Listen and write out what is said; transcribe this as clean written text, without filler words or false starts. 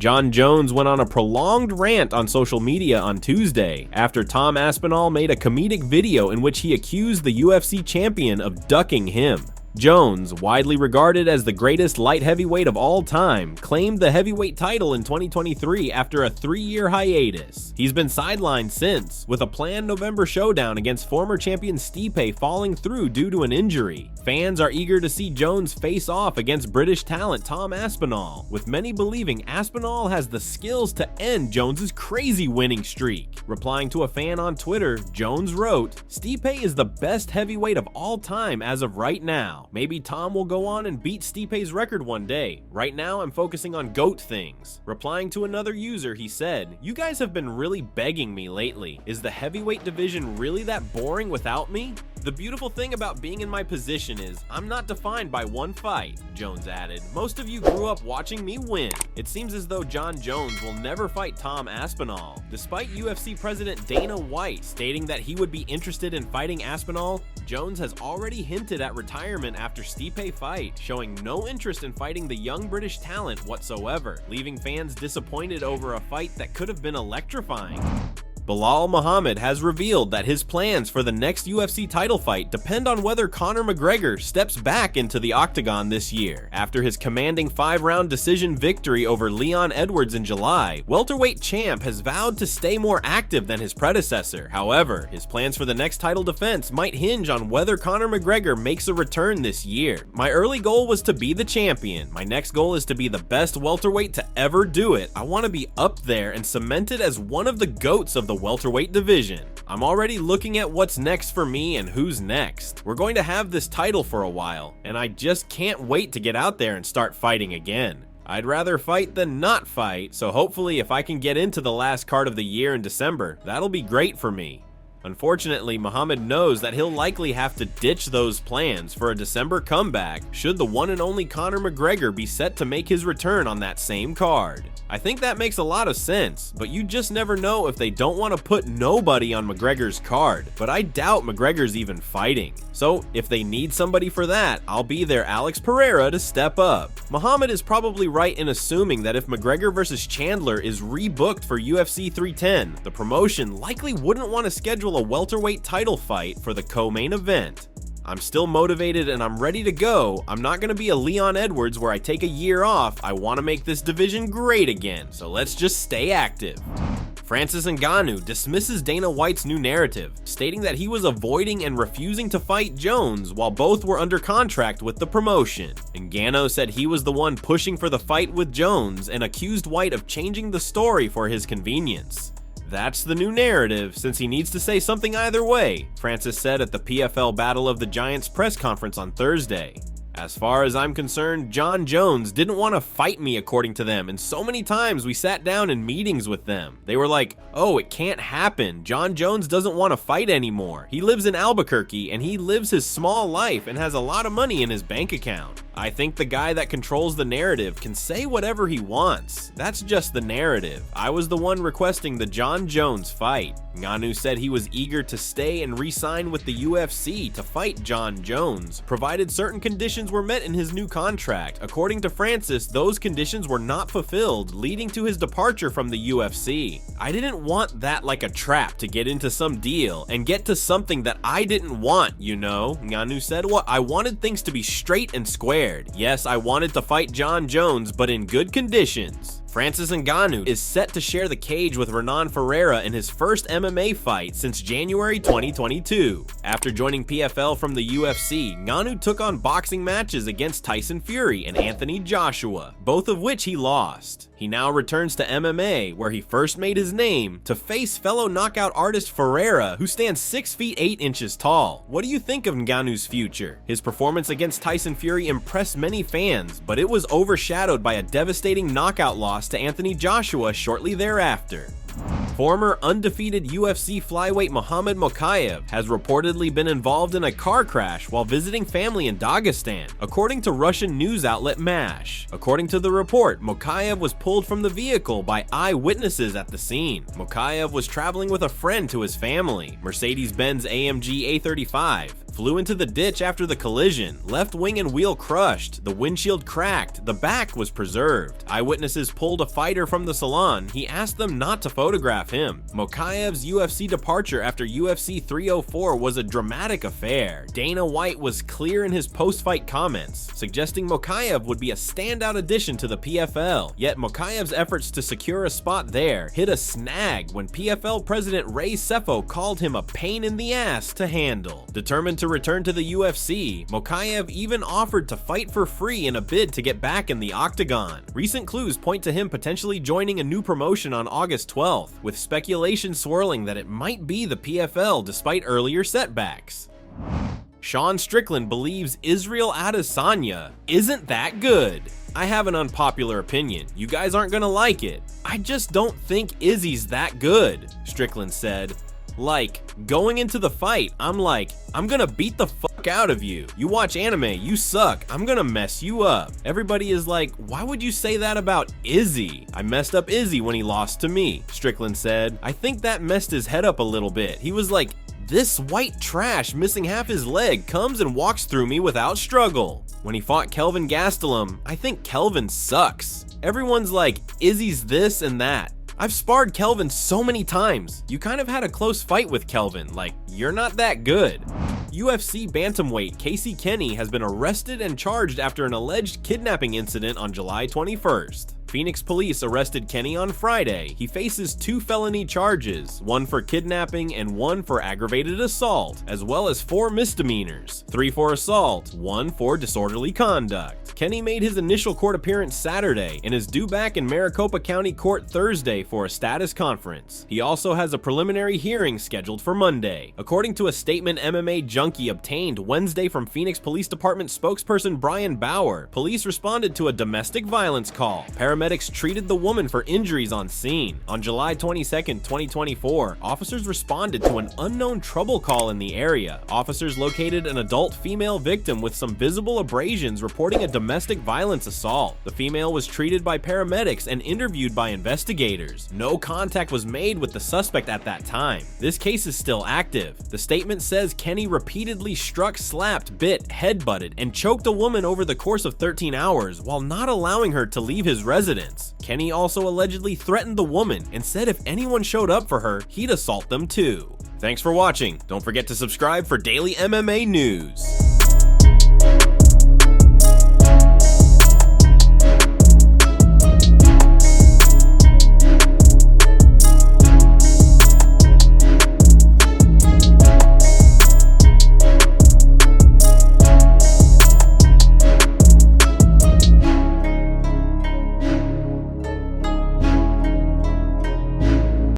Jon Jones went on a prolonged rant on social media on Tuesday after Tom Aspinall made a comedic video in which he accused the UFC champion of ducking him. Jones, widely regarded as the greatest light heavyweight of all time, claimed the heavyweight title in 2023 after a 3-year hiatus. He's been sidelined since, with a planned November showdown against former champion Stipe falling through due to an injury. Fans are eager to see Jones face off against British talent Tom Aspinall, with many believing Aspinall has the skills to end Jones's crazy winning streak. Replying to a fan on Twitter, Jones wrote, "Stipe is the best heavyweight of all time as of right now. Maybe Tom will go on and beat Stipe's record one day. Right now, I'm focusing on GOAT things." Replying to another user, he said, "You guys have been really begging me lately. Is the heavyweight division really that boring without me? The beautiful thing about being in my position is I'm not defined by one fight," Jones added. "Most of you grew up watching me win." It seems as though Jon Jones will never fight Tom Aspinall. Despite UFC President Dana White stating that he would be interested in fighting Aspinall, Jones has already hinted at retirement after Stipe fight, showing no interest in fighting the young British talent whatsoever, leaving fans disappointed over a fight that could have been electrifying. Belal Muhammad has revealed that his plans for the next UFC title fight depend on whether Conor McGregor steps back into the octagon this year. After his commanding 5-round decision victory over Leon Edwards in July, welterweight champ has vowed to stay more active than his predecessor. However, his plans for the next title defense might hinge on whether Conor McGregor makes a return this year. "My early goal was to be the champion. My next goal is to be the best welterweight to ever do it. I want to be up there and cemented as one of the GOATs of the welterweight division. I'm already looking at what's next for me and who's next. We're going to have this title for a while, and I just can't wait to get out there and start fighting again. I'd rather fight than not fight, so hopefully if I can get into the last card of the year in December, that'll be great for me." Unfortunately, Muhammad knows that he'll likely have to ditch those plans for a December comeback should the one and only Conor McGregor be set to make his return on that same card. I think that makes a lot of sense, but you just never know if they don't want to put nobody on McGregor's card, but I doubt McGregor's even fighting. So if they need somebody for that, I'll be their Alex Pereira to step up. Muhammad is probably right in assuming that if McGregor vs. Chandler is rebooked for UFC 310, the promotion likely wouldn't want to schedule a welterweight title fight for the co-main event. "I'm still motivated and I'm ready to go. I'm not going to be a Leon Edwards where I take a year off. I want to make this division great again, so let's just stay active." Francis Ngannou dismisses Dana White's new narrative, stating that he was avoiding and refusing to fight Jones while both were under contract with the promotion. Ngannou said he was the one pushing for the fight with Jones and accused White of changing the story for his convenience. "That's the new narrative, since he needs to say something either way," Francis said at the PFL Battle of the Giants press conference on Thursday. "As far as I'm concerned, Jon Jones didn't want to fight me according to them, and so many times we sat down in meetings with them. They were like, oh, it can't happen. Jon Jones doesn't want to fight anymore. He lives in Albuquerque and he lives his small life and has a lot of money in his bank account. I think the guy that controls the narrative can say whatever he wants. That's just the narrative. I was the one requesting the Jon Jones fight." Ngannou said he was eager to stay and re-sign with the UFC to fight Jon Jones, provided certain conditions were met in his new contract. According to Francis, those conditions were not fulfilled, leading to his departure from the UFC. "I didn't want that like a trap to get into some deal and get to something that I didn't want, you know," Ngannou said. "Well, I wanted things to be straight and squared. Yes, I wanted to fight Jon Jones, but in good conditions." Francis Ngannou is set to share the cage with Renan Ferreira in his first MMA fight since January 2022. After joining PFL from the UFC, Ngannou took on boxing matches against Tyson Fury and Anthony Joshua, both of which he lost. He now returns to MMA, where he first made his name, to face fellow knockout artist Ferreira, who stands 6 feet 8 inches tall. What do you think of Ngannou's future? His performance against Tyson Fury impressed many fans, but it was overshadowed by a devastating knockout loss to Anthony Joshua shortly thereafter. Former undefeated UFC flyweight Muhammad Mokaev has reportedly been involved in a car crash while visiting family in Dagestan, according to Russian news outlet MASH. According to the report, Mokaev was pulled from the vehicle by eyewitnesses at the scene. Mokaev was traveling with a friend to his family, Mercedes-Benz AMG A35. flew into the ditch after the collision, left wing and wheel crushed, the windshield cracked, the back was preserved. Eyewitnesses pulled a fighter from the salon. He asked them not to photograph him. Mokaev's UFC departure after UFC 304 was a dramatic affair. Dana White was clear in his post-fight comments, suggesting Mokaev would be a standout addition to the PFL, yet Mokaev's efforts to secure a spot there hit a snag when PFL president Ray Sefo called him a pain in the ass to handle. Determined to return to the UFC, Mokaev even offered to fight for free in a bid to get back in the octagon. Recent clues point to him potentially joining a new promotion on August 12th, with speculation swirling that it might be the PFL despite earlier setbacks. Sean Strickland believes Israel Adesanya isn't that good. I have an unpopular opinion. You guys aren't gonna like it. I just don't think Izzy's that good, Strickland said. Like, going into the fight, I'm gonna beat the fuck out of you. You watch anime, you suck, I'm gonna mess you up. Everybody is like, why would you say that about Izzy? I messed up Izzy when he lost to me, Strickland said. I think that messed his head up a little bit. He was like, this white trash missing half his leg comes and walks through me without struggle. When he fought Kelvin Gastelum, I think Kelvin sucks. Everyone's like, Izzy's this and that. I've sparred Kelvin so many times. You kind of had a close fight with Kelvin, like, you're not that good. UFC bantamweight Casey Kenney has been arrested and charged after an alleged kidnapping incident on July 21st. Phoenix police arrested Kenney on Friday. He faces 2 felony charges, one for kidnapping and one for aggravated assault, as well as 4 misdemeanors, 3 for assault, 1 for disorderly conduct. Kenney made his initial court appearance Saturday and is due back in Maricopa County Court Thursday for a status conference. He also has a preliminary hearing scheduled for Monday. According to a statement MMA Junkie obtained Wednesday from Phoenix Police Department spokesperson Brian Bauer, police responded to a domestic violence call. Paramedics treated the woman for injuries on scene. On July 22, 2024, officers responded to an unknown trouble call in the area. Officers located an adult female victim with some visible abrasions reporting a domestic violence assault. The female was treated by paramedics and interviewed by investigators. No contact was made with the suspect at that time. This case is still active. The statement says Kenney repeatedly struck, slapped, bit, headbutted, and choked a woman over the course of 13 hours while not allowing her to leave his residence. Kenney also allegedly threatened the woman and said if anyone showed up for her, he'd assault them too. Thanks for watching. Don't forget to subscribe for daily MMA news.